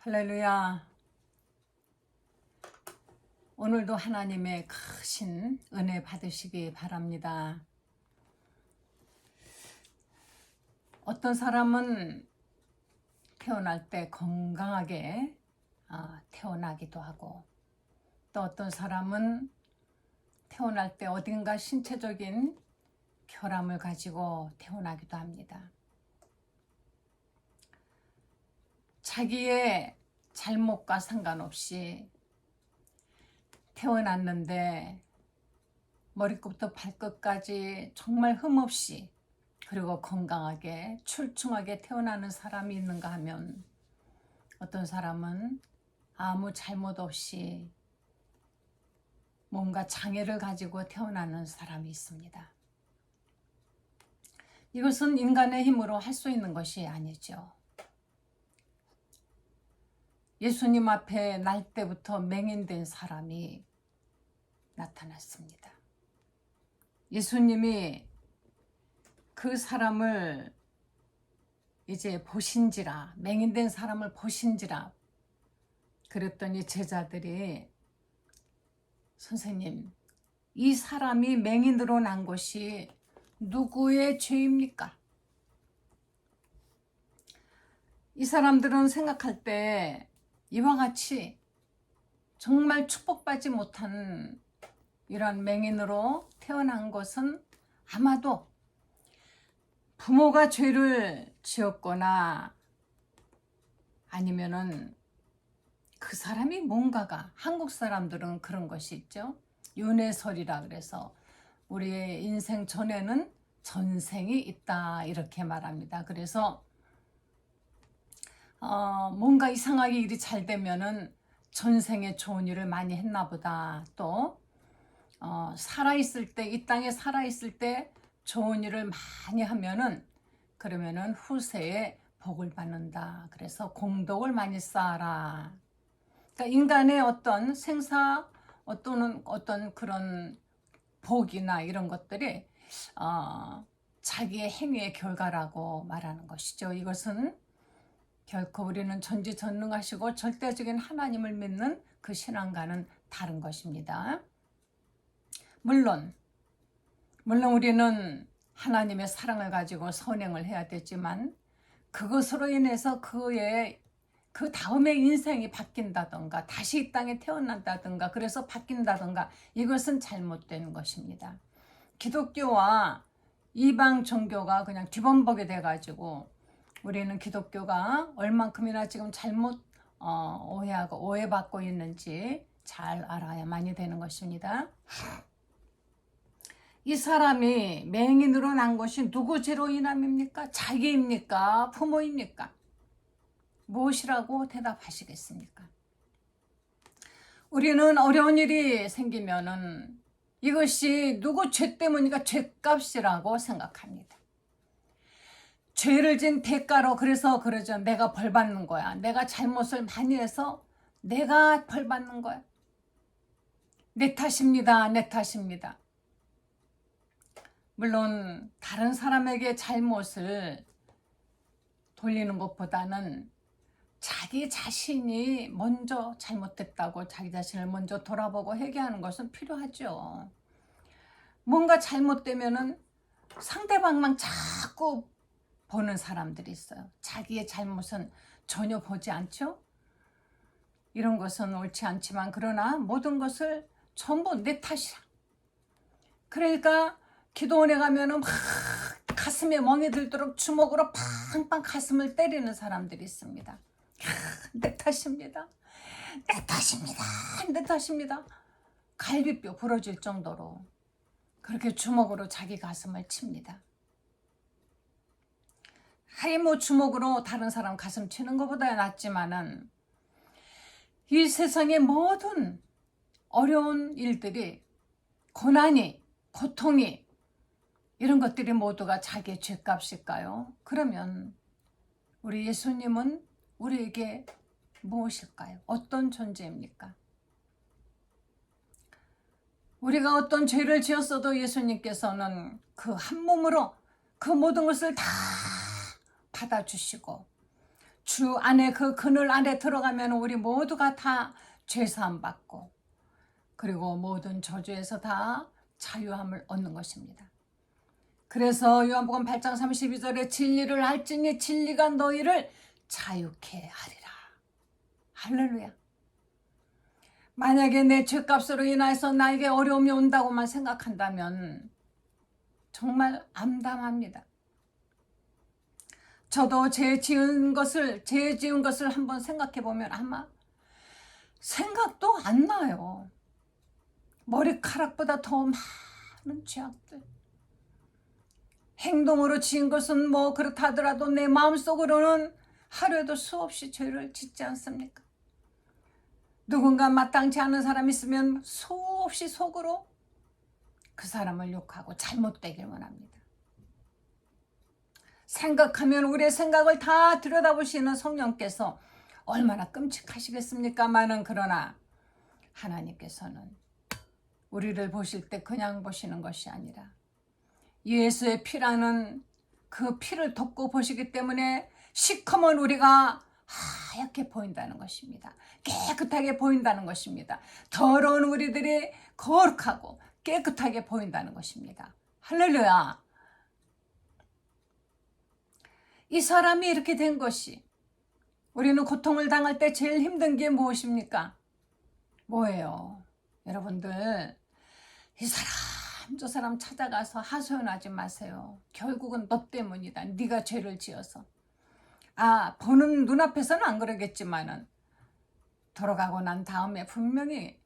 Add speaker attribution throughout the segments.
Speaker 1: 할렐루야. 오늘도 하나님의 크신 은혜 받으시기 바랍니다. 어떤 사람은 태어날 때 건강하게 태어나기도 하고, 또 어떤 사람은 태어날 때 어딘가 신체적인 결함을 가지고 태어나기도 합니다. 자기의 잘못과 상관없이 태어났는데 머리끝부터 발끝까지 정말 흠없이, 그리고 건강하게 출중하게 태어나는 사람이 있는가 하면, 어떤 사람은 아무 잘못 없이 뭔가 장애를 가지고 태어나는 사람이 있습니다. 이것은 인간의 힘으로 할 수 있는 것이 아니죠. 예수님 앞에 날 때부터 맹인된 사람이 나타났습니다. 예수님이 그 사람을 이제 보신지라, 맹인된 사람을 보신지라 그랬더니 제자들이, 선생님, 이 사람이 맹인으로 난 것이 누구의 죄입니까? 이 사람들은 생각할 때 이와 같이 정말 축복받지 못한 이런 맹인으로 태어난 것은 아마도 부모가 죄를 지었거나 아니면은 그 사람이 뭔가가, 한국 사람들은 그런 것이 있죠. 윤회설이라 그래서 우리의 인생 전에는 전생이 있다 이렇게 말합니다. 그래서 뭔가 이상하게 일이 잘 되면은 전생에 좋은 일을 많이 했나 보다. 또 살아있을 때, 이 땅에 살아있을 때 좋은 일을 많이 하면은, 그러면은 후세에 복을 받는다. 그래서 공덕을 많이 쌓아라. 그러니까 인간의 어떤 생사, 어떤 그런 복이나 이런 것들이 자기의 행위의 결과라고 말하는 것이죠. 이것은 결코 우리는 전지전능하시고 절대적인 하나님을 믿는 그 신앙과는 다른 것입니다. 물론 우리는 하나님의 사랑을 가지고 선행을 해야 되지만, 그것으로 인해서 그 다음에 인생이 바뀐다던가 다시 이 땅에 태어난다던가 그래서 바뀐다던가, 이것은 잘못된 것입니다. 기독교와 이방 종교가 그냥 뒤범벅이 돼가지고 우리는 기독교가 얼만큼이나 지금 잘못 오해하고 오해받고 있는지 잘 알아야만이 되는 것입니다. 이 사람이 맹인으로 난 것이 누구 죄로 인함입니까? 자기입니까? 부모입니까? 무엇이라고 대답하시겠습니까? 우리는 어려운 일이 생기면은 이것이 누구 죄 때문이니까 죄값이라고 생각합니다. 죄를 진 대가로, 그래서 그러죠. 내가 벌 받는 거야. 내가 잘못을 많이 해서 내가 벌 받는 거야. 내 탓입니다. 내 탓입니다. 물론 다른 사람에게 잘못을 돌리는 것보다는 자기 자신이 먼저 잘못됐다고 자기 자신을 먼저 돌아보고 회개하는 것은 필요하죠. 뭔가 잘못되면은 상대방만 자꾸 보는 사람들이 있어요. 자기의 잘못은 전혀 보지 않죠. 이런 것은 옳지 않지만, 그러나 모든 것을 전부 내 탓이야. 그러니까 기도원에 가면은 막 가슴에 멍이 들도록 주먹으로 팡팡 가슴을 때리는 사람들이 있습니다. 내 탓입니다. 내 탓입니다. 내 탓입니다. 갈비뼈 부러질 정도로 그렇게 주먹으로 자기 가슴을 칩니다. 뭐 주먹으로 다른 사람 가슴 치는 것보다 낫지만은, 이 세상의 모든 어려운 일들이, 고난이, 고통이, 이런 것들이 모두가 자기의 죄값일까요? 그러면 우리 예수님은 우리에게 무엇일까요? 어떤 존재입니까? 우리가 어떤 죄를 지었어도 예수님께서는 그 한 몸으로 그 모든 것을 다 받아주시고 주 안에 그 그늘 안에 들어가면 우리 모두가 다 죄사함 받고 그리고 모든 저주에서 다 자유함을 얻는 것입니다. 그래서 요한복음 8장 32절에 진리를 알지니 진리가 너희를 자유케 하리라. 할렐루야. 만약에 내 죄값으로 인해서 나에게 어려움이 온다고만 생각한다면 정말 암담합니다. 저도 죄 지은 것을 한번 생각해 보면 아마 생각도 안 나요. 머리카락보다 더 많은 죄악들. 행동으로 지은 것은 뭐 그렇다 하더라도 내 마음속으로는 하루에도 수없이 죄를 짓지 않습니까? 누군가 마땅치 않은 사람이 있으면 수없이 속으로 그 사람을 욕하고 잘못되길 원합니다. 생각하면 우리의 생각을 다 들여다보시는 성령께서 얼마나 끔찍하시겠습니까마는 그러나 하나님께서는 우리를 보실 때 그냥 보시는 것이 아니라 예수의 피라는 그 피를 덮고 보시기 때문에 시커먼 우리가 하얗게 보인다는 것입니다. 깨끗하게 보인다는 것입니다. 더러운 우리들이 거룩하고 깨끗하게 보인다는 것입니다. 할렐루야. 이 사람이 이렇게 된 것이 우리는 고통을 당할 때 제일 힘든 게 무엇입니까? 뭐예요? 여러분들 이 사람 저 사람 찾아가서 하소연하지 마세요. 결국은 너 때문이다. 네가 죄를 지어서. 보는 눈앞에서는 안 그러겠지만은 돌아가고 난 다음에 분명히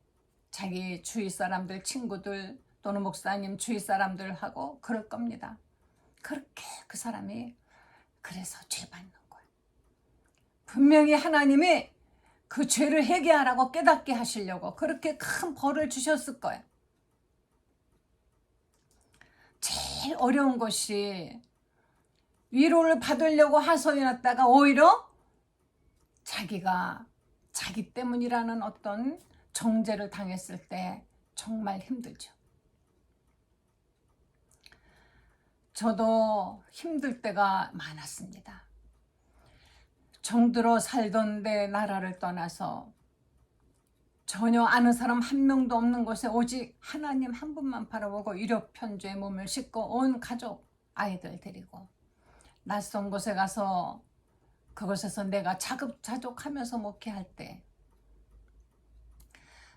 Speaker 1: 자기 주위 사람들, 친구들 또는 목사님 주위 사람들하고 그럴 겁니다. 그렇게 그 사람이 그래서 죄 받는 거예요. 분명히 하나님이 그 죄를 회개하라고 깨닫게 하시려고 그렇게 큰 벌을 주셨을 거예요. 제일 어려운 것이 위로를 받으려고 하소연했다가 오히려 자기가 자기 때문이라는 어떤 정죄를 당했을 때 정말 힘들죠. 저도 힘들 때가 많았습니다. 정들어 살던 데 나라를 떠나서 전혀 아는 사람 한 명도 없는 곳에 오직 하나님 한 분만 바라보고 유력편주에 몸을 싣고 온 가족, 아이들 데리고 낯선 곳에 가서 그곳에서 내가 자급자족하면서 목회할 때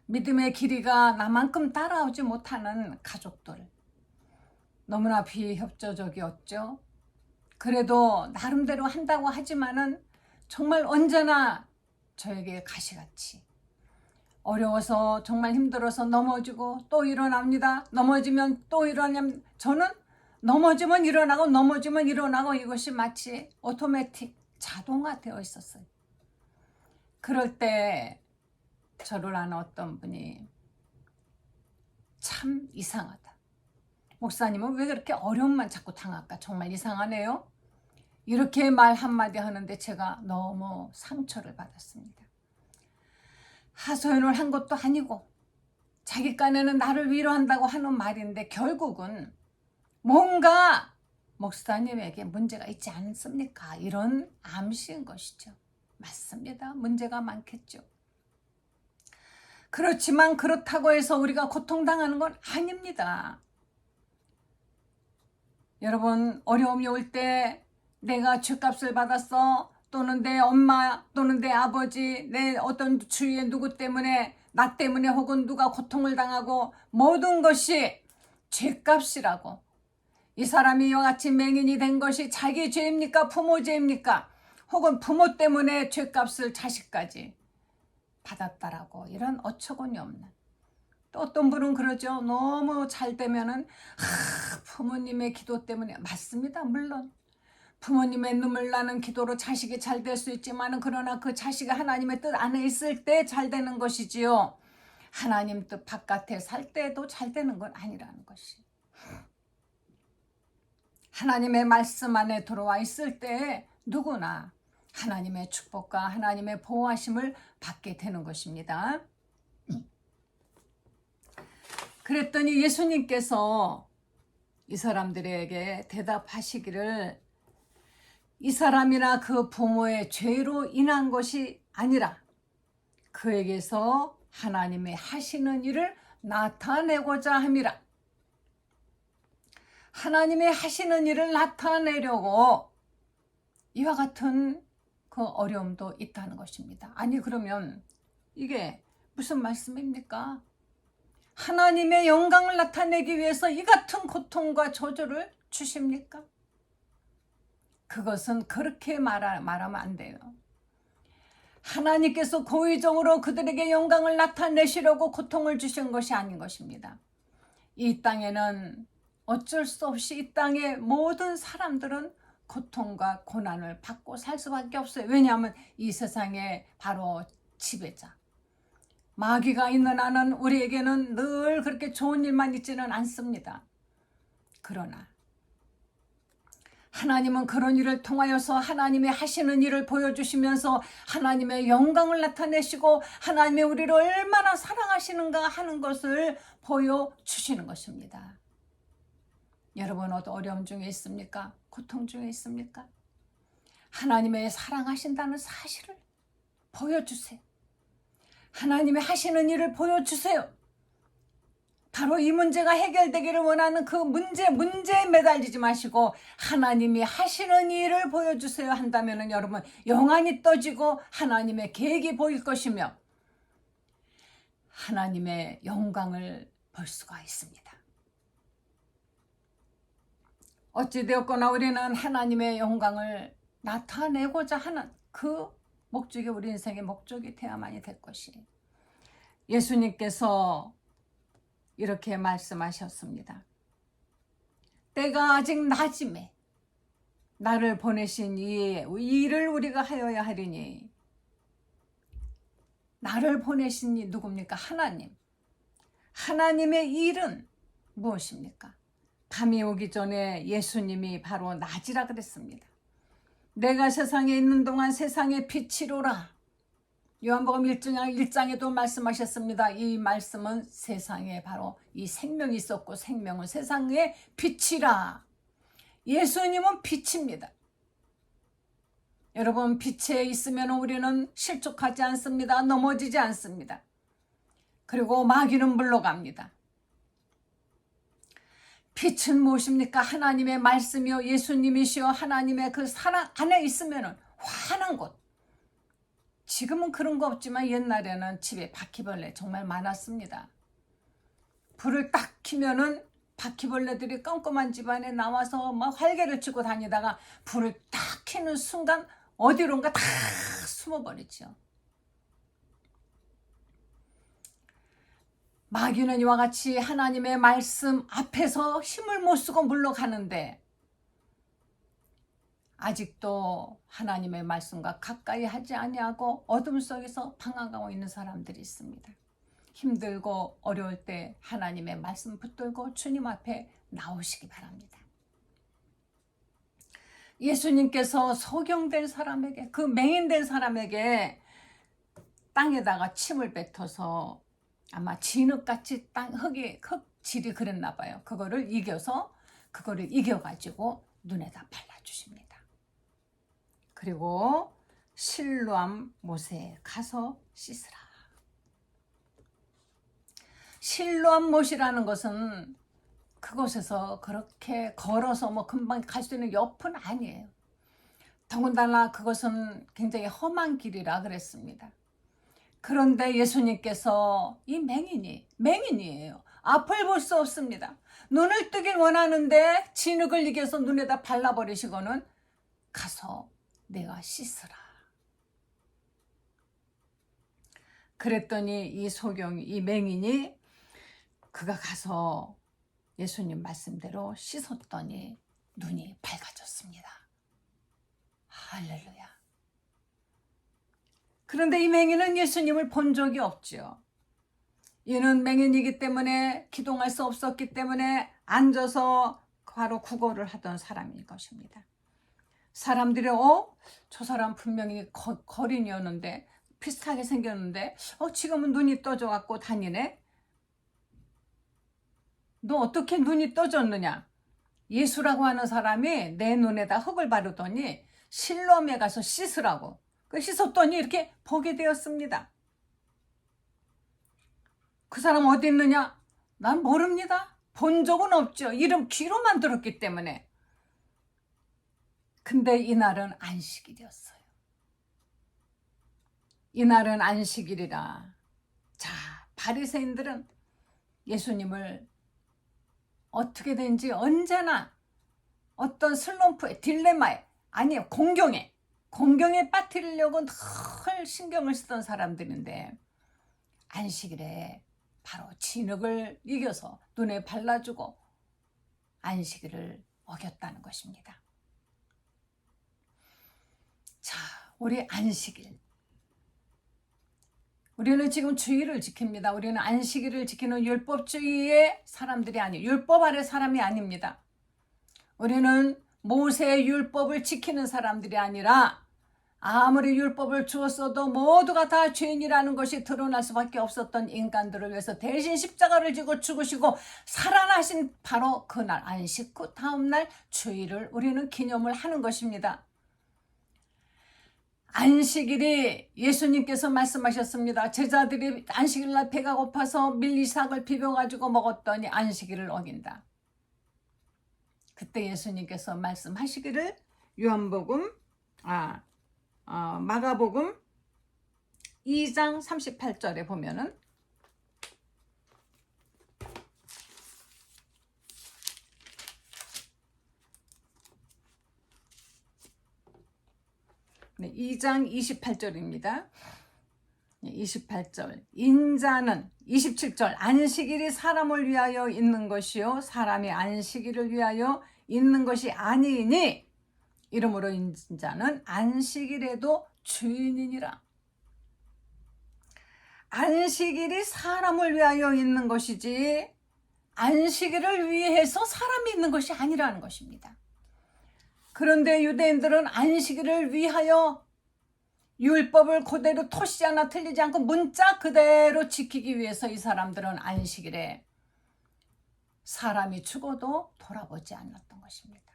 Speaker 1: 믿음의 길이가 나만큼 따라오지 못하는 가족들 너무나 비협조적이었죠. 그래도 나름대로 한다고 하지만은 정말 언제나 저에게 가시같이 어려워서 정말 힘들어서 넘어지고 또 일어납니다. 넘어지면 또 일어나면 저는 넘어지면 일어나고 넘어지면 일어나고 이것이 마치 오토매틱 자동화되어 있었어요. 그럴 때 저를 아는 어떤 분이 참 이상하다. 목사님은 왜 그렇게 어려움만 자꾸 당할까? 정말 이상하네요. 이렇게 말 한마디 하는데 제가 너무 상처를 받았습니다. 하소연을 한 것도 아니고 자기 깐에는 나를 위로한다고 하는 말인데 결국은 뭔가 목사님에게 문제가 있지 않습니까? 이런 암시인 것이죠. 맞습니다. 문제가 많겠죠. 그렇지만 그렇다고 해서 우리가 고통당하는 건 아닙니다. 여러분 어려움이 올 때 내가 죄값을 받았어 또는 내 엄마 또는 내 아버지 내 어떤 주위의 누구 때문에 나 때문에 혹은 누가 고통을 당하고 모든 것이 죄값이라고 이 사람이 이와 같이 맹인이 된 것이 자기 죄입니까? 부모 죄입니까? 혹은 부모 때문에 죄값을 자식까지 받았다라고 이런 어처구니 없는 또 어떤 분은 그러죠. 너무 잘 되면은 부모님의 기도 때문에 맞습니다. 물론 부모님의 눈물 나는 기도로 자식이 잘 될 수 있지만 그러나 그 자식이 하나님의 뜻 안에 있을 때 잘 되는 것이지요. 하나님 뜻 바깥에 살 때도 잘 되는 건 아니라는 것이. 하나님의 말씀 안에 들어와 있을 때 누구나 하나님의 축복과 하나님의 보호하심을 받게 되는 것입니다. 그랬더니 예수님께서 이 사람들에게 대답하시기를 이 사람이나 그 부모의 죄로 인한 것이 아니라 그에게서 하나님의 하시는 일을 나타내고자 함이라. 하나님의 하시는 일을 나타내려고 이와 같은 그 어려움도 있다는 것입니다. 아니 그러면 이게 무슨 말씀입니까? 하나님의 영광을 나타내기 위해서 이 같은 고통과 저주를 주십니까? 그것은 그렇게 말하면 안 돼요. 하나님께서 고의적으로 그들에게 영광을 나타내시려고 고통을 주신 것이 아닌 것입니다. 이 땅에는 어쩔 수 없이 이 땅의 모든 사람들은 고통과 고난을 받고 살 수밖에 없어요. 왜냐하면 이 세상의 바로 지배자 마귀가 있는 한은 우리에게는 늘 그렇게 좋은 일만 있지는 않습니다. 그러나 하나님은 그런 일을 통하여서 하나님의 하시는 일을 보여주시면서 하나님의 영광을 나타내시고 하나님의 우리를 얼마나 사랑하시는가 하는 것을 보여주시는 것입니다. 여러분 어려움 중에 있습니까? 고통 중에 있습니까? 하나님의 사랑하신다는 사실을 보여주세요. 하나님의 하시는 일을 보여주세요. 바로 이 문제가 해결되기를 원하는 그 문제에 매달리지 마시고 하나님이 하시는 일을 보여주세요 한다면 여러분 영안이 떠지고 하나님의 계획이 보일 것이며 하나님의 영광을 볼 수가 있습니다. 어찌되었거나 우리는 하나님의 영광을 나타내고자 하는 그 목적이 우리 인생의 목적이 되어야만이 될 것이에요. 예수님께서 이렇게 말씀하셨습니다. 때가 아직 낮음에 나를 보내신 이 일을 우리가 하여야 하리니 나를 보내신 이 누굽니까? 하나님. 하나님의 일은 무엇입니까? 밤이 오기 전에 예수님이 바로 낮이라 그랬습니다. 내가 세상에 있는 동안 세상의 빛이로라. 요한복음 1장에도 말씀하셨습니다. 이 말씀은 세상에 바로 이 생명이 있었고 생명은 세상의 빛이라. 예수님은 빛입니다. 여러분 빛에 있으면 우리는 실족하지 않습니다. 넘어지지 않습니다. 그리고 마귀는 물러갑니다. 빛은 무엇입니까? 하나님의 말씀이요 예수님이시여 하나님의 그 사랑 안에 있으면 환한 곳. 지금은 그런 거 없지만 옛날에는 집에 바퀴벌레 정말 많았습니다. 불을 딱 켜면은 바퀴벌레들이 껌껌한 집안에 나와서 막 활개를 치고 다니다가 불을 딱 켜는 순간 어디론가 다 숨어버리죠. 마귀는 이와 같이 하나님의 말씀 앞에서 힘을 못 쓰고 물러가는데 아직도 하나님의 말씀과 가까이 하지 아니하고 어둠 속에서 방황하고 있는 사람들이 있습니다. 힘들고 어려울 때 하나님의 말씀 붙들고 주님 앞에 나오시기 바랍니다. 예수님께서 소경된 사람에게 그 맹인된 사람에게 땅에다가 침을 뱉어서 아마 진흙같이 흙질이 그랬나 봐요. 그거를 이겨가지고 눈에다 발라주십니다. 그리고 실로암 못에 가서 씻으라. 실로암 못이라는 것은 그곳에서 그렇게 걸어서 뭐 금방 갈 수 있는 옆은 아니에요. 더군다나 그것은 굉장히 험한 길이라 그랬습니다. 그런데 예수님께서 이 맹인이에요. 앞을 볼 수 없습니다. 눈을 뜨길 원하는데 진흙을 이겨서 눈에다 발라버리시고는 가서 내가 씻으라. 그랬더니 이 맹인이 그가 가서 예수님 말씀대로 씻었더니 눈이 밝아졌습니다. 할렐루야. 그런데 이 맹인은 예수님을 본 적이 없죠. 이는 맹인이기 때문에 기동할 수 없었기 때문에 앉아서 바로 구걸을 하던 사람일 것입니다. 사람들이 저 사람 분명히 거린이었는데 비슷하게 생겼는데 지금은 눈이 떠져 갖고 다니네. 너 어떻게 눈이 떠졌느냐? 예수라고 하는 사람이 내 눈에다 흙을 바르더니 실로암에 가서 씻으라고. 그 씻었더니 이렇게 보게 되었습니다. 그 사람 어디 있느냐? 난 모릅니다. 본 적은 없죠. 이름 귀로만 들었기 때문에. 근데 이날은 안식일이었어요. 이날은 안식일이라. 자, 바리새인들은 예수님을 어떻게든지 언제나 어떤 슬럼프에, 딜레마에, 아니요, 공경에 빠뜨리려고 늘 신경을 쓰던 사람들인데 안식일에 바로 진흙을 이겨서 눈에 발라주고 안식일을 어겼다는 것입니다. 자, 우리 안식일. 우리는 지금 주의를 지킵니다. 우리는 안식일을 지키는 율법주의의 사람들이 아니에요. 율법 아래 사람이 아닙니다. 우리는 모세의 율법을 지키는 사람들이 아니라 아무리 율법을 주었어도 모두가 다 죄인이라는 것이 드러날 수밖에 없었던 인간들을 위해서 대신 십자가를 지고 죽으시고 살아나신 바로 그날 안식 후 다음날 주일을 우리는 기념을 하는 것입니다. 안식일이 예수님께서 말씀하셨습니다. 제자들이 안식일날 배가 고파서 밀리삭을 비벼가지고 먹었더니 안식일을 어긴다. 그때 예수님께서 말씀하시기를 요한복음 마가복음 2장 38절에 보면은 네, 2장 28절입니다. 28절 인자는 27절 안식일이 사람을 위하여 있는 것이요 사람이 안식일을 위하여 있는 것이 아니니 이러므로 인자는 안식일에도 주인이니라. 안식일이 사람을 위하여 있는 것이지 안식일을 위해서 사람이 있는 것이 아니라는 것입니다. 그런데 유대인들은 안식일을 위하여 율법을 그대로 토시 하나 틀리지 않고 문자 그대로 지키기 위해서 이 사람들은 안식일에 사람이 죽어도 돌아보지 않았던 것입니다.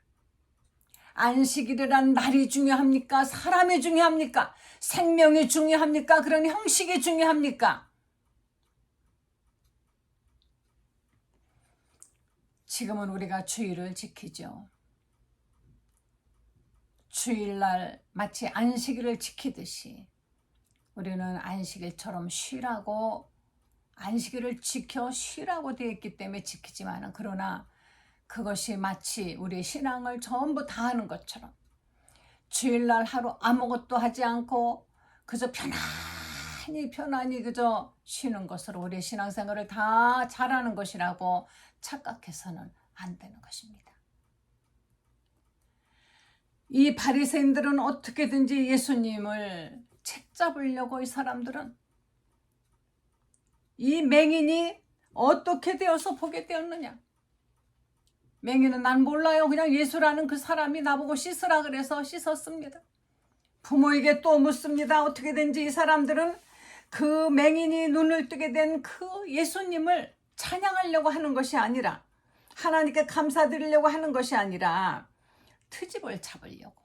Speaker 1: 안식일이란 날이 중요합니까? 사람이 중요합니까? 생명이 중요합니까? 그런 형식이 중요합니까? 지금은 우리가 주일을 지키죠. 주일날 마치 안식일을 지키듯이 우리는 안식일처럼 쉬라고 안식일을 지켜 쉬라고 되어 있기 때문에 지키지만 그러나 그것이 마치 우리의 신앙을 전부 다 하는 것처럼 주일날 하루 아무것도 하지 않고 그저 편안히 그저 쉬는 것으로 우리의 신앙생활을 다 잘하는 것이라고 착각해서는 안 되는 것입니다. 이 바리새인들은 어떻게든지 예수님을 책잡으려고 이 사람들은 이 맹인이 어떻게 되어서 보게 되었느냐. 맹인은 난 몰라요. 그냥 예수라는 그 사람이 나보고 씻으라 그래서 씻었습니다. 부모에게 또 묻습니다. 어떻게든지 이 사람들은 그 맹인이 눈을 뜨게 된 그 예수님을 찬양하려고 하는 것이 아니라 하나님께 감사드리려고 하는 것이 아니라 트집을 잡으려고.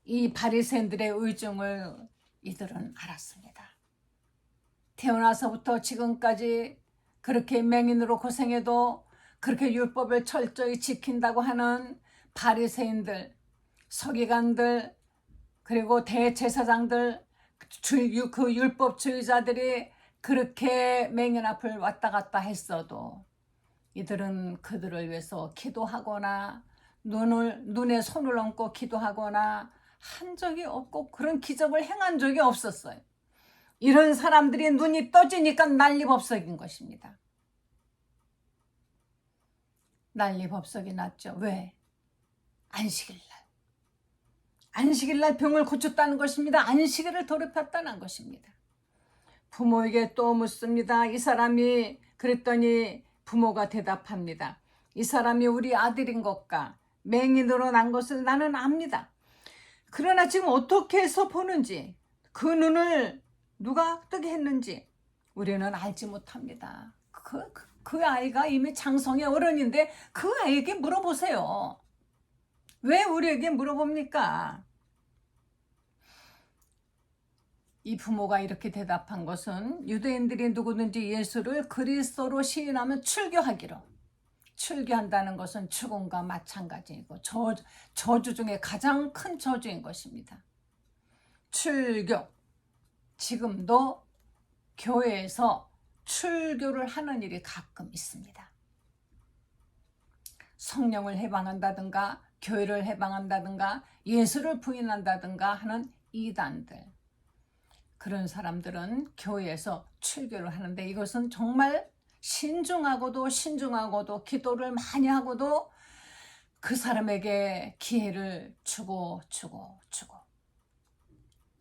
Speaker 1: 이 바리새인들의 의중을 이들은 알았습니다. 태어나서부터 지금까지 그렇게 맹인으로 고생해도 그렇게 율법을 철저히 지킨다고 하는 바리새인들, 서기관들, 그리고 대제사장들, 그 율법주의자들이 그렇게 맹인 앞을 왔다 갔다 했어도 이들은 그들을 위해서 기도하거나 눈에 손을 얹고 기도하거나 한 적이 없고 그런 기적을 행한 적이 없었어요. 이런 사람들이 눈이 떠지니까 난리법석인 것입니다. 난리법석이 났죠. 왜? 안식일날 병을 고쳤다는 것입니다. 안식일을 더럽혔다는 것입니다. 부모에게 또 묻습니다. 이 사람이 그랬더니 부모가 대답합니다. 이 사람이 우리 아들인 것과 맹인으로 난 것을 나는 압니다. 그러나 지금 어떻게 해서 보는지 그 눈을 누가 뜨게 했는지 우리는 알지 못합니다. 그 아이가 이미 장성의 어른인데 그 아이에게 물어보세요. 왜 우리에게 물어봅니까? 이 부모가 이렇게 대답한 것은 유대인들이 누구든지 예수를 그리스도로 시인하면 출교하기로. 출교한다는 것은 죽음과 마찬가지이고 저주 중에 가장 큰 저주인 것입니다. 출교. 지금도 교회에서 출교를 하는 일이 가끔 있습니다. 성령을 해방한다든가 교회를 해방한다든가 예수를 부인한다든가 하는 이단들, 그런 사람들은 교회에서 출교를 하는데 이것은 정말 신중하고도 기도를 많이 하고도 그 사람에게 기회를 주고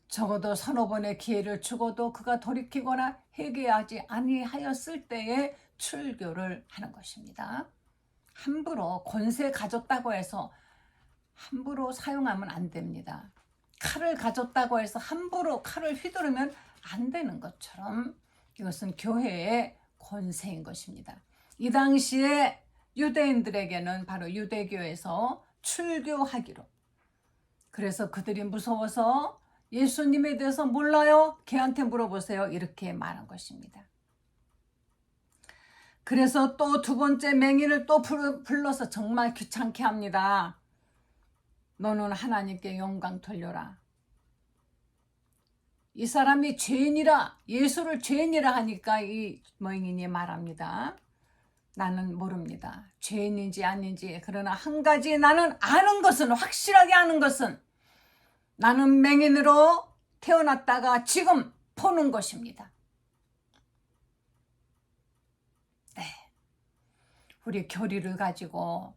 Speaker 1: 적어도 서너 번의 기회를 주고도 그가 돌이키거나 회개하지 아니하였을 때에 출교를 하는 것입니다. 함부로 권세 가졌다고 해서 함부로 사용하면 안 됩니다. 칼을 가졌다고 해서 함부로 칼을 휘두르면 안 되는 것처럼 이것은 교회의 권세인 것입니다. 이 당시에 유대인들에게는 바로 유대교에서 출교하기로. 그래서 그들이 무서워서 예수님에 대해서 몰라요? 걔한테 물어보세요. 이렇게 말한 것입니다. 그래서 또 두 번째 맹인을 또 불러서 정말 귀찮게 합니다. 너는 하나님께 영광 돌려라. 이 사람이 죄인이라, 예수를 죄인이라 하니까 이 맹인이 말합니다. 나는 모릅니다. 죄인인지 아닌지. 그러나 한 가지 나는 아는 것은, 확실하게 아는 것은 나는 맹인으로 태어났다가 지금 보는 것입니다. 네, 우리 교리를 가지고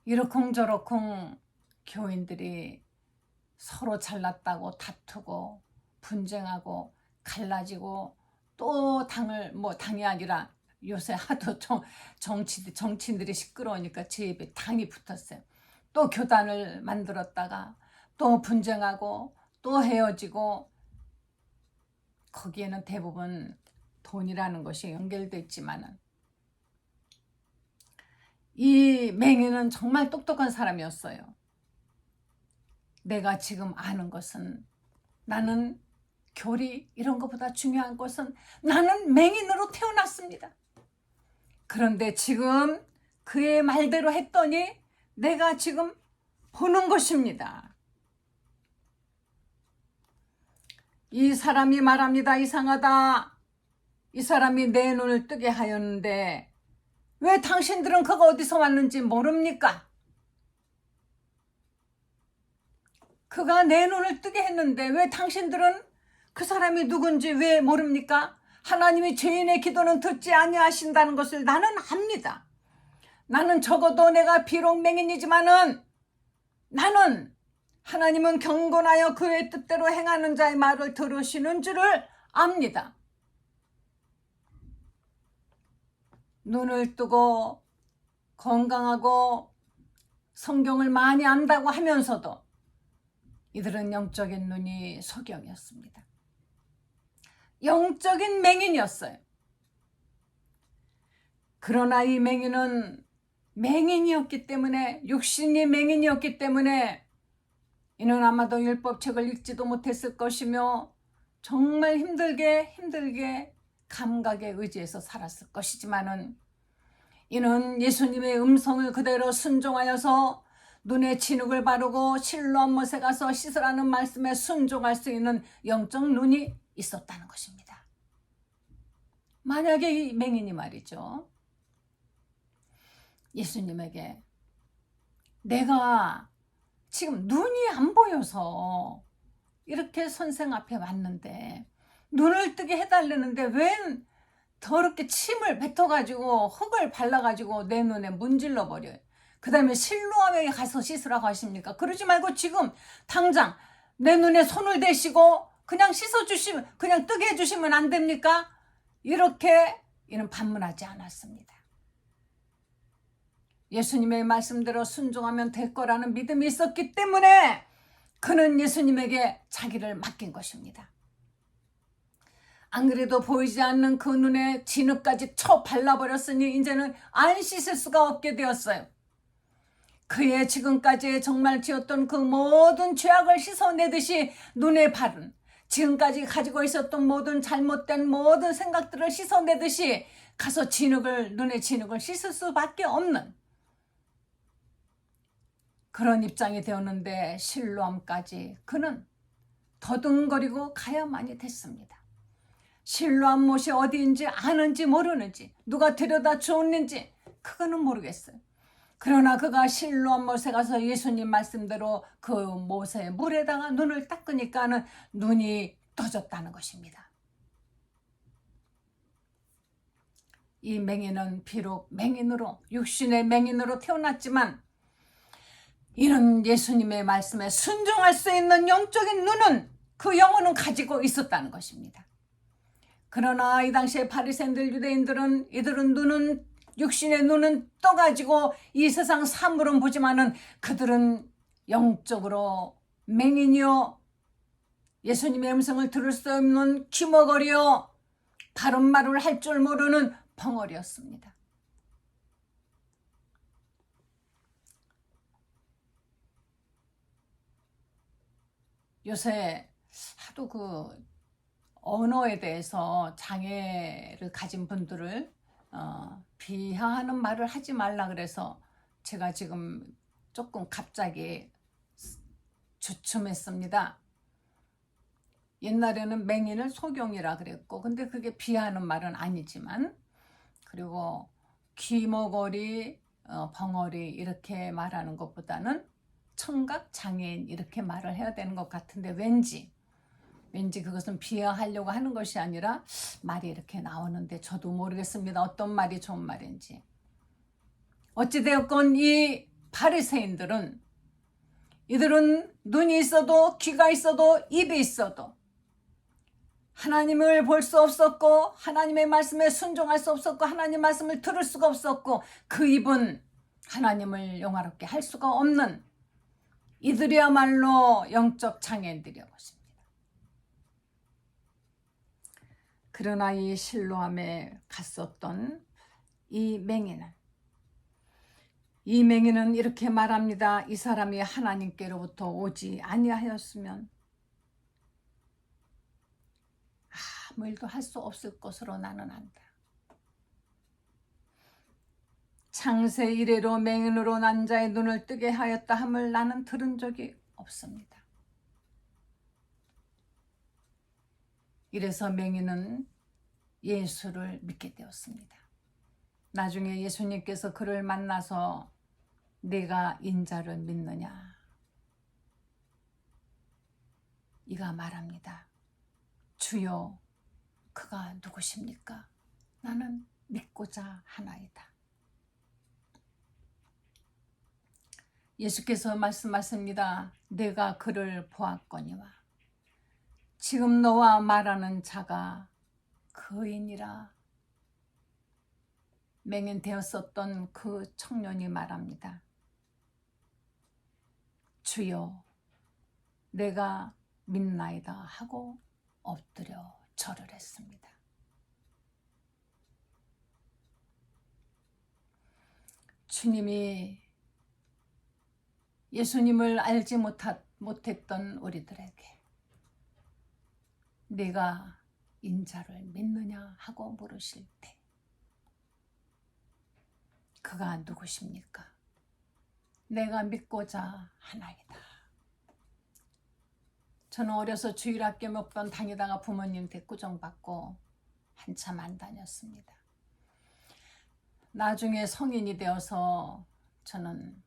Speaker 1: 이러쿵저러쿵 교인들이 서로 잘났다고 다투고 분쟁하고 갈라지고 또 당이 아니라 요새 하도 정치인들이 시끄러우니까 제 입에 당이 붙었어요. 또 교단을 만들었다가 또 분쟁하고 또 헤어지고, 거기에는 대부분 돈이라는 것이 연결되어 있지만은 이 맹인은 정말 똑똑한 사람이었어요. 내가 지금 아는 것은, 나는 교리 이런 것보다 중요한 것은 나는 맹인으로 태어났습니다. 그런데 지금 그의 말대로 했더니 내가 지금 보는 것입니다. 이 사람이 말합니다. 이상하다. 이 사람이 내 눈을 뜨게 하였는데 왜 당신들은 그가 어디서 왔는지 모릅니까? 그가 내 눈을 뜨게 했는데 왜 당신들은 그 사람이 누군지 왜 모릅니까? 하나님이 죄인의 기도는 듣지 아니하신다는 것을 나는 압니다. 나는 적어도 내가 비록 맹인이지만은 나는 하나님은 경건하여 그의 뜻대로 행하는 자의 말을 들으시는 줄을 압니다. 눈을 뜨고 건강하고 성경을 많이 안다고 하면서도 이들은 영적인 눈이 소경이었습니다. 영적인 맹인이었어요. 그러나 이 맹인은 맹인이었기 때문에, 육신이 맹인이었기 때문에 이는 아마도 율법책을 읽지도 못했을 것이며 정말 힘들게 감각에 의지해서 살았을 것이지만은 이는 예수님의 음성을 그대로 순종하여서 눈에 진흙을 바르고 실로암 못에 가서 씻으라는 말씀에 순종할 수 있는 영적 눈이 있었다는 것입니다. 만약에 이 맹인이 말이죠, 예수님에게 내가 지금 눈이 안 보여서 이렇게 선생 앞에 왔는데 눈을 뜨게 해달라는데 왜 더럽게 침을 뱉어가지고 흙을 발라가지고 내 눈에 문질러 버려요. 그 다음에 실로암에 가서 씻으라고 하십니까? 그러지 말고 지금 당장 내 눈에 손을 대시고 그냥 씻어주시면, 그냥 뜨게 해주시면 안 됩니까? 이렇게 이는 반문하지 않았습니다. 예수님의 말씀대로 순종하면 될 거라는 믿음이 있었기 때문에 그는 예수님에게 자기를 맡긴 것입니다. 안 그래도 보이지 않는 그 눈에 진흙까지 쳐 발라버렸으니 이제는 안 씻을 수가 없게 되었어요. 그의 지금까지 정말 지었던 그 모든 죄악을 씻어내듯이 눈에 바른, 지금까지 가지고 있었던 모든 잘못된 모든 생각들을 씻어내듯이 가서 눈의 진흙을 씻을 수밖에 없는 그런 입장이 되었는데, 실로암까지 그는 더듬거리고 가야만이 됐습니다. 실로암 못이 어디인지 아는지 모르는지, 누가 데려다 주었는지 그거는 모르겠어요. 그러나 그가 실로암 못에 가서 예수님 말씀대로 그 못에 물에다가 눈을 닦으니까는 눈이 떠졌다는 것입니다. 이 맹인은 비록 맹인으로, 육신의 맹인으로 태어났지만 이는 예수님의 말씀에 순종할 수 있는 영적인 눈은, 그 영혼은 가지고 있었다는 것입니다. 그러나 이 당시에 바리새인들, 유대인들은 이들은 육신의 눈은 떠가지고 이 세상 사물은 보지만은 그들은 영적으로 맹인이요, 예수님의 음성을 들을 수 없는 귀머거리요, 바른 말을 할 줄 모르는 벙어리였습니다. 요새 하도 그 언어에 대해서 장애를 가진 분들을 비하하는 말을 하지 말라 그래서 제가 지금 조금 갑자기 주춤했습니다. 옛날에는 맹인을 소경이라 그랬고, 근데 그게 비하하는 말은 아니지만, 그리고 귀머거리, 벙어리 이렇게 말하는 것보다는 청각 장애인 이렇게 말을 해야 되는 것 같은데, 왠지 그것은 비하하려고 하는 것이 아니라 말이 이렇게 나오는데 저도 모르겠습니다. 어떤 말이 좋은 말인지. 어찌되었건 이 바리새인들은, 이들은 눈이 있어도 귀가 있어도 입이 있어도 하나님을 볼 수 없었고, 하나님의 말씀에 순종할 수 없었고, 하나님 말씀을 들을 수가 없었고, 그 입은 하나님을 영화롭게 할 수가 없는 이들이야말로 영적 장애인들이라고 했습니다. 그러나 이 실로암에 갔었던 이 맹인은 이렇게 말합니다. 이 사람이 하나님께로부터 오지 아니하였으면 아무 일도 할 수 없을 것으로 나는 안다. 창세 이래로 맹인으로 난 자의 눈을 뜨게 하였다 함을 나는 들은 적이 없습니다. 이래서 맹인은 예수를 믿게 되었습니다. 나중에 예수님께서 그를 만나서 네가 인자를 믿느냐? 이가 말합니다. 주여, 그가 누구십니까? 나는 믿고자 하나이다. 예수께서 말씀하십니다. 내가 그를 보았거니와 지금 너와 말하는 자가 그이니라. 맹인 되었었던 그 청년이 말합니다. 주여, 내가 믿나이다 하고 엎드려 절을 했습니다. 주님이 예수님을 알지 못했던 우리들에게 네가 인자를 믿느냐 하고 물으실 때 그가 누구십니까? 내가 믿고자 하나이다. 저는 어려서 주일학교 몇 번 다니다가 부모님 대꾸정받고 한참 안 다녔습니다. 나중에 성인이 되어서 저는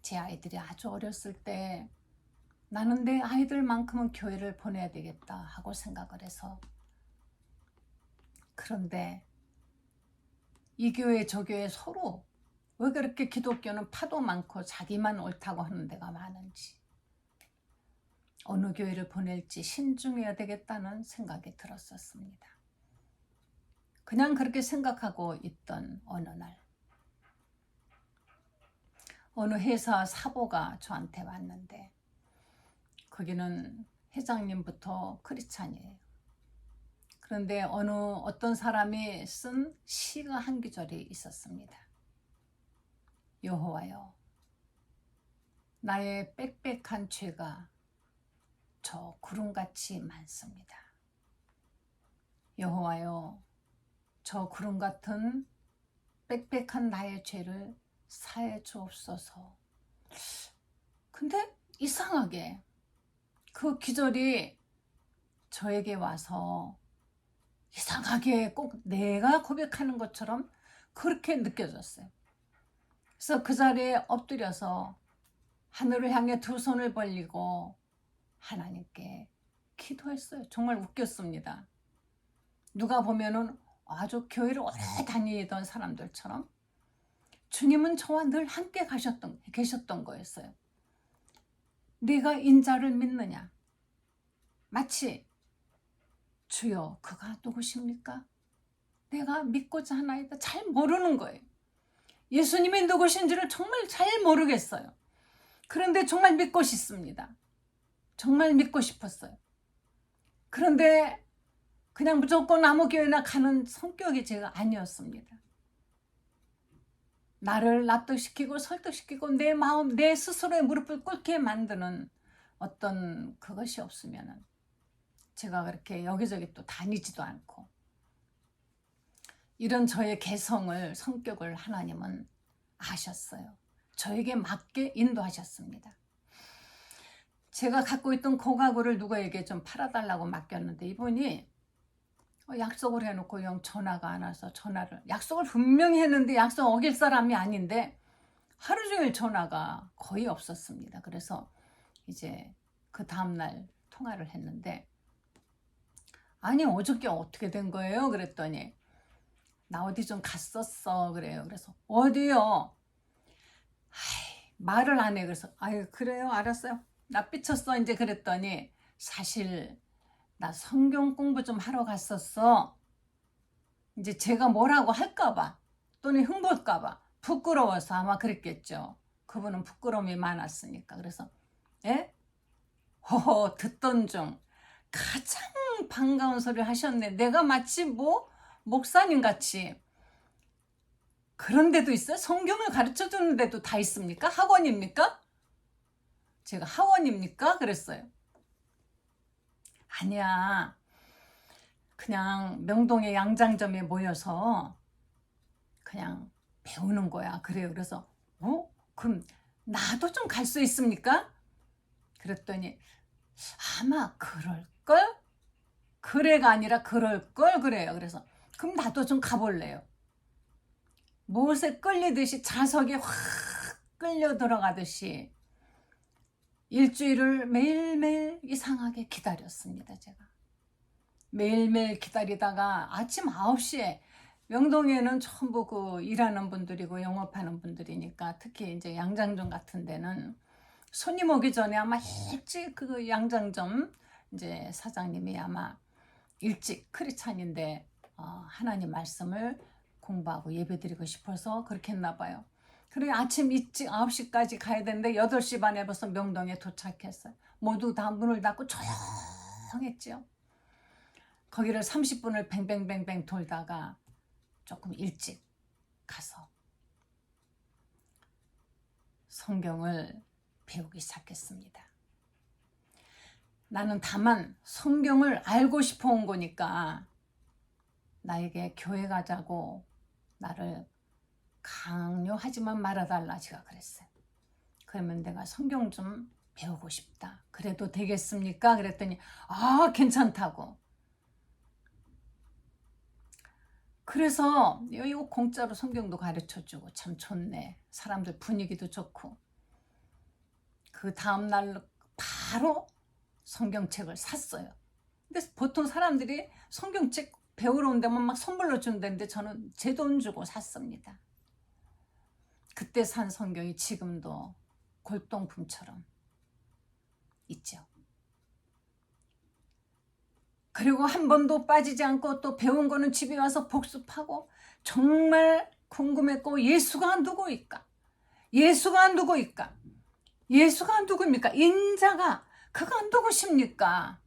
Speaker 1: 제 아이들이 아주 어렸을 때 나는 내 아이들만큼은 교회를 보내야 되겠다 하고 생각을 해서, 그런데 이 교회 저 교회 서로 왜 그렇게 기독교는 파도 많고 자기만 옳다고 하는 데가 많은지, 어느 교회를 보낼지 신중해야 되겠다는 생각이 들었었습니다. 그냥 그렇게 생각하고 있던 어느 날 어느 회사 사보가 저한테 왔는데, 거기는 회장님부터 크리스찬이에요. 그런데 어떤 사람이 쓴 시가 한 구절이 있었습니다. 여호와여, 나의 빽빽한 죄가 저 구름같이 많습니다. 여호와여, 저 구름 같은 빽빽한 나의 죄를 사해 주옵소서. 근데 이상하게 그 기절이 저에게 와서 이상하게 꼭 내가 고백하는 것처럼 그렇게 느껴졌어요. 그래서 그 자리에 엎드려서 하늘을 향해 두 손을 벌리고 하나님께 기도했어요. 정말 웃겼습니다. 누가 보면은 아주 교회를 오래 다니던 사람들처럼 주님은 저와 늘 함께 계셨던 거였어요. 네가 인자를 믿느냐? 마치 주여 그가 누구십니까? 내가 믿고자 하나이다. 잘 모르는 거예요. 예수님이 누구신지를 정말 잘 모르겠어요. 그런데 정말 믿고 싶습니다. 정말 믿고 싶었어요. 그런데 그냥 무조건 아무 교회나 가는 성격이 제가 아니었습니다. 나를 납득시키고 설득시키고 내 마음, 내 스스로의 무릎을 꿇게 만드는 어떤 그것이 없으면 제가 그렇게 여기저기 또 다니지도 않고, 이런 저의 개성을, 성격을 하나님은 아셨어요. 저에게 맞게 인도하셨습니다. 제가 갖고 있던 고가구를 누구에게 좀 팔아달라고 맡겼는데 이분이 약속을 해놓고 영 전화가 안 와서 약속을 분명히 했는데 약속 어길 사람이 아닌데 하루 종일 전화가 거의 없었습니다. 그래서 이제 그 다음날 통화를 했는데, 아니 어저께 어떻게 된 거예요? 그랬더니 나 어디 좀 갔었어 그래요. 그래서 어디요? 말을 안 해. 그래서 아유 그래요 알았어요 나 삐쳤어 이제 그랬더니, 사실 나 성경 공부 좀 하러 갔었어. 이제 제가 뭐라고 할까봐 또는 흉볼까봐 부끄러워서 아마 그랬겠죠. 그분은 부끄러움이 많았으니까. 그래서 예? 허허 듣던 중 가장 반가운 소리를 하셨네. 내가 마치 뭐 목사님 같이. 그런 데도 있어요? 성경을 가르쳐 주는 데도 다 있습니까? 학원입니까? 제가 학원입니까? 그랬어요. 아니야. 그냥 명동의 양장점에 모여서 그냥 배우는 거야. 그래요. 그래서 그럼 나도 좀 갈 수 있습니까? 그랬더니 아마 그럴걸? 그래가 아니라 그럴걸 그래요. 그래서 그럼 나도 좀 가볼래요. 못에 끌리듯이 자석이 확 끌려 들어가듯이 일주일을 매일매일 이상하게 기다렸습니다. 제가 매일매일 기다리다가 아침 9시에, 명동에는 전부 그 일하는 분들이고 영업하는 분들이니까, 특히 이제 양장점 같은 데는 손님 오기 전에 아마 일찍 그 양장점 이제 사장님이 아마 일찍 크리스찬인데 하나님 말씀을 공부하고 예배드리고 싶어서 그렇게 했나 봐요. 그래 아침 일찍 9시까지 가야 되는데 8시 반에 벌써 명동에 도착했어요. 모두 다 문을 닫고 조용했죠. 거기를 30분을 뱅뱅뱅뱅 돌다가 조금 일찍 가서 성경을 배우기 시작했습니다. 나는 다만 성경을 알고 싶어 온 거니까 나에게 교회 가자고 나를 강요하지만 말아달라 제가 그랬어요. 그러면 내가 성경 좀 배우고 싶다. 그래도 되겠습니까? 그랬더니 괜찮다고. 그래서 이거 공짜로 성경도 가르쳐주고 참 좋네. 사람들 분위기도 좋고. 그 다음날 바로 성경책을 샀어요. 근데 보통 사람들이 성경책 배우러 온다면 막 선물로 준다는데 저는 제 돈 주고 샀습니다. 그때 산 성경이 지금도 골동품처럼 있죠. 그리고 한 번도 빠지지 않고 또 배운 거는 집에 와서 복습하고, 정말 궁금했고, 예수가 누구일까? 예수가 누구일까? 예수가 누구입니까? 인자가 그가 누구십니까?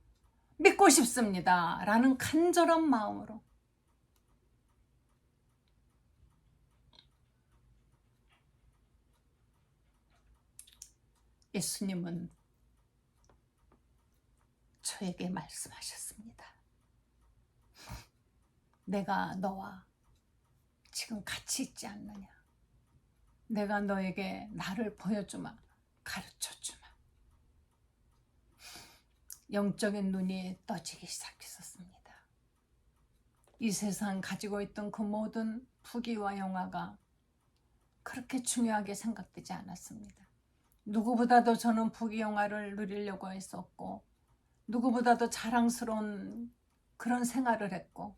Speaker 1: 믿고 싶습니다. 라는 간절한 마음으로 예수님은 저에게 말씀하셨습니다. 내가 너와 지금 같이 있지 않느냐. 내가 너에게 나를 보여주마, 가르쳐주마. 영적인 눈이 떠지기 시작했었습니다. 이 세상 가지고 있던 그 모든 부귀와 영화가 그렇게 중요하게 생각되지 않았습니다. 누구보다도 저는 부귀 영화를 누리려고 했었고, 누구보다도 자랑스러운 그런 생활을 했고,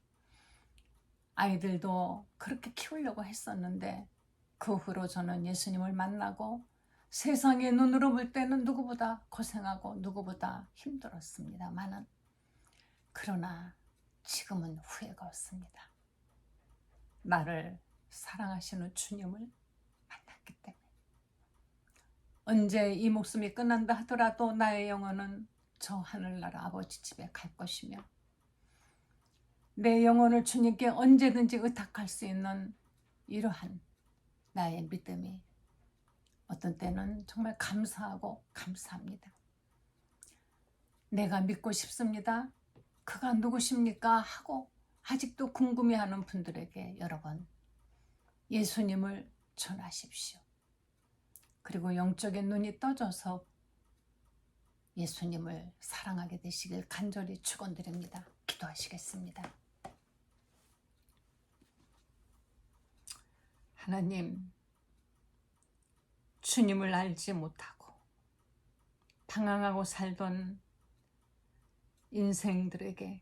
Speaker 1: 아이들도 그렇게 키우려고 했었는데, 그 후로 저는 예수님을 만나고 세상의 눈으로 볼 때는 누구보다 고생하고 누구보다 힘들었습니다만은, 그러나 지금은 후회가 없습니다. 나를 사랑하시는 주님을 만났기 때문에. 언제 이 목숨이 끝난다 하더라도 나의 영혼은 저 하늘나라 아버지 집에 갈 것이며, 내 영혼을 주님께 언제든지 의탁할 수 있는 이러한 나의 믿음이 어떤 때는 정말 감사하고 감사합니다. 내가 믿고 싶습니다. 그가 누구십니까? 하고 아직도 궁금해하는 분들에게 여러분, 예수님을 전하십시오. 그리고 영적인 눈이 떠져서 예수님을 사랑하게 되시길 간절히 축원드립니다. 기도하시겠습니다. 하나님, 주님을 알지 못하고 방황하고 살던 인생들에게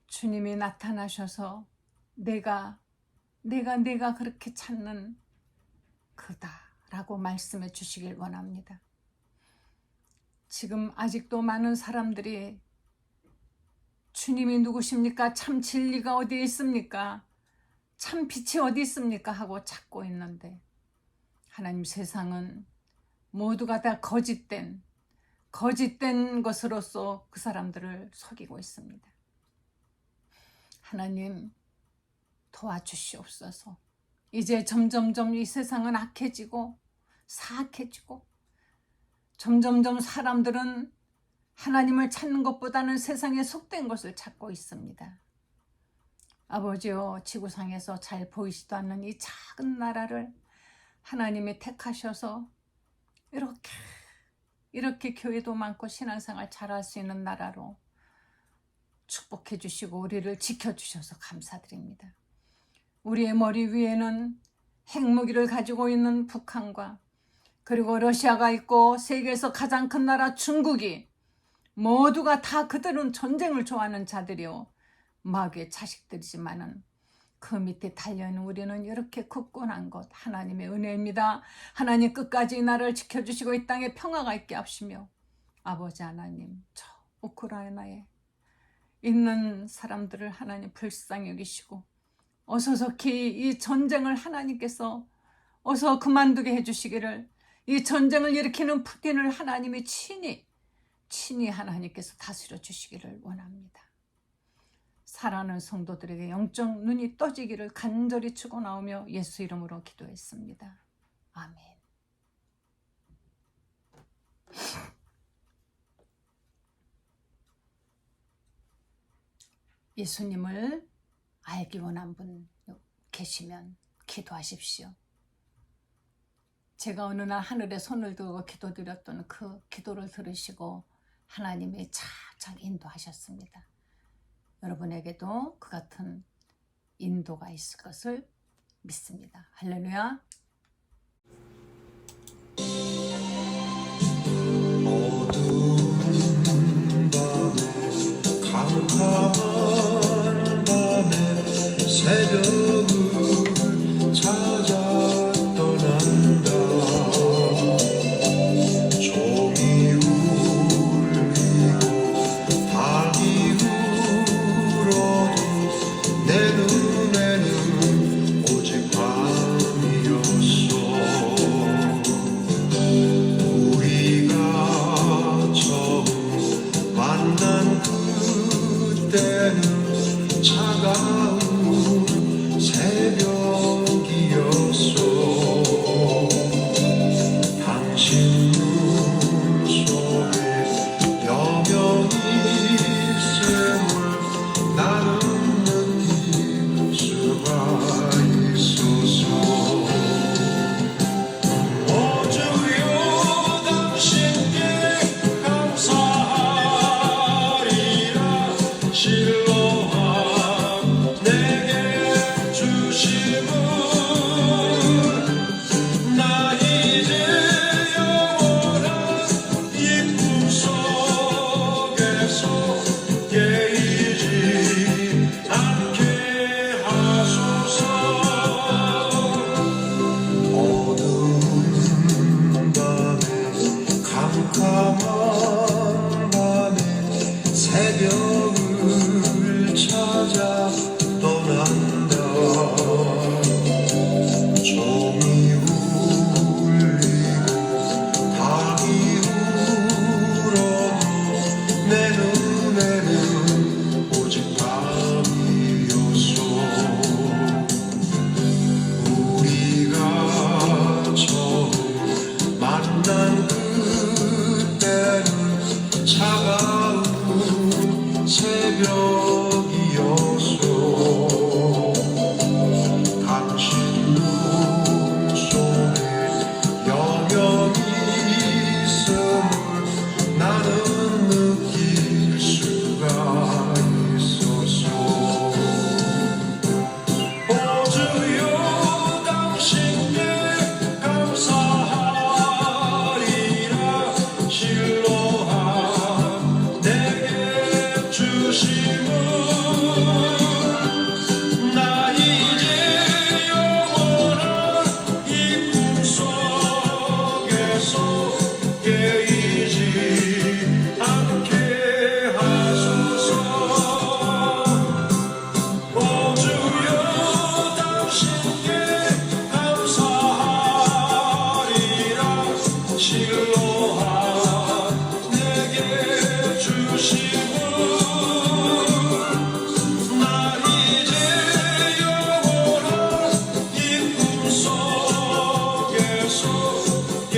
Speaker 1: 주님이 나타나셔서 내가 그렇게 찾는 그다라고 말씀해 주시길 원합니다. 지금 아직도 많은 사람들이 주님이 누구십니까? 참 진리가 어디에 있습니까? 참 빛이 어디 있습니까? 하고 찾고 있는데, 하나님, 세상은 모두가 다 거짓된 것으로서 그 사람들을 속이고 있습니다. 하나님, 도와주시옵소서. 이제 점점점 이 세상은 악해지고 사악해지고, 점점점 사람들은 하나님을 찾는 것보다는 세상에 속된 것을 찾고 있습니다. 아버지여, 지구상에서 잘 보이지도 않는 이 작은 나라를 하나님이 택하셔서 이렇게 교회도 많고 신앙생활 잘할 수 있는 나라로 축복해 주시고 우리를 지켜주셔서 감사드립니다. 우리의 머리 위에는 핵무기를 가지고 있는 북한과, 그리고 러시아가 있고, 세계에서 가장 큰 나라 중국이, 모두가 다 그들은 전쟁을 좋아하는 자들이요, 마귀의 자식들이지만은 그 밑에 달려있는 우리는 이렇게 굳건한 것, 하나님의 은혜입니다. 하나님, 끝까지 나를 지켜주시고 이 땅에 평화가 있게 하시며, 아버지 하나님, 저 우크라이나에 있는 사람들을 하나님 불쌍히 여기시고, 어서 속히 이 전쟁을 하나님께서 어서 그만두게 해주시기를, 이 전쟁을 일으키는 푸틴을 하나님이 친히 하나님께서 다스려 주시기를 원합니다. 사랑하는 성도들에게 영적 눈이 떠지기를 간절히 축원하오며 예수 이름으로 기도했습니다. 아멘. 예수님을 알기 원한 분 계시면 기도하십시오. 제가 어느 날 하늘에 손을 들고 기도드렸던 그 기도를 들으시고 하나님이 차차 인도하셨습니다. 여러분에게도 그 같은 인도가 있을 것을 믿습니다. 할렐루야.
Speaker 2: 어두운 밤에 캄캄한 밤에 새벽을 찾아 떠난다. 종이 울리고 달이 울어도 내 눈에는 오직 밤이었어. 깜깜한 밤에 새벽을 찾아 떠난다. 종이 울리고 닭이 울어도 내 눈에는 오직 밤이었어. 우리가 처음 만난 그때는 차가운 새벽이었어. 당신 눈속에 영영이 있음을 나는 느낄 수가 있었어. 오주요 당신께 감사하리라. 실로한 내게 주심은 나 이제 영원한 이 꿈속에서 깨이지 않게 하소서. 오주여 당신께 감사하리라. 실로한 내게 주심은 나 이제 영원한 이 꿈속에서 깨